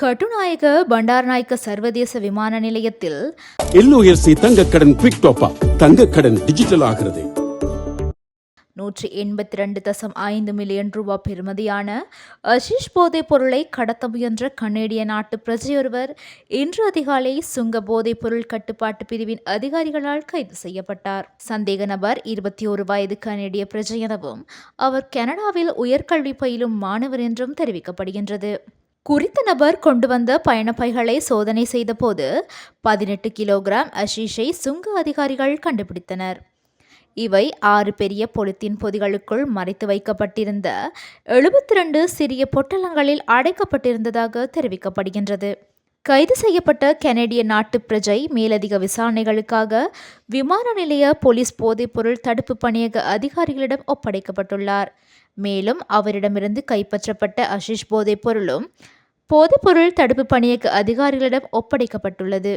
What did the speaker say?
கட்டுநாயக்க பண்டாரநாயக்க சர்வதேச விமான நிலையத்தில் எல்ஓஎல்சி தங்கக்கடன் குவிக் டாப் அப் தங்கக்கடன் டிஜிட்டல் ஆகிறது. 182.5 மில்லியன் ரூபாய் பெறுமதியான அஷிஷ் போதைப் பொருளை கடத்த முயன்ற கனேடிய நாட்டு பிரஜையொருவர் இன்று அதிகாலை சுங்க போதைப் பொருள் கட்டுப்பாட்டு பிரிவின் அதிகாரிகளால் கைது செய்யப்பட்டார். சந்தேக நபர் 21 வயது கனேடிய பிரஜை எனவும் அவர் கனடாவில் உயர்கல்வி பயிலும் மாணவர் என்றும் தெரிவிக்கப்படுகின்றது. குறித்த நபர் கொண்டு வந்த பயணப்பைகளை சோதனை செய்தபோது 18 கிலோகிராம் அஷீஷை சுங்க அதிகாரிகள் கண்டுபிடித்தனர். இவை 6 பெரிய பொலித்தீன் பொதிகளுக்குள் மறைத்து வைக்கப்பட்டிருந்த 72 சிறிய பொட்டலங்களில் அடைக்கப்பட்டிருந்ததாக தெரிவிக்கப்படுகின்றது. கைது செய்யப்பட்ட கனேடிய நாட்டு பிரஜை மேலதிக விசாரணைகளுக்காக விமான நிலைய போலீஸ் போதைப்பொருள் தடுப்பு பணியக அதிகாரிகளிடம் ஒப்படைக்கப்பட்டுள்ளார். மேலும் அவரிடமிருந்து கைப்பற்றப்பட்ட அஷிஷ் போதைப் பொருளும் போதைப்பொருள் தடுப்பு பணியக அதிகாரிகளிடம் ஒப்படைக்கப்பட்டுள்ளது.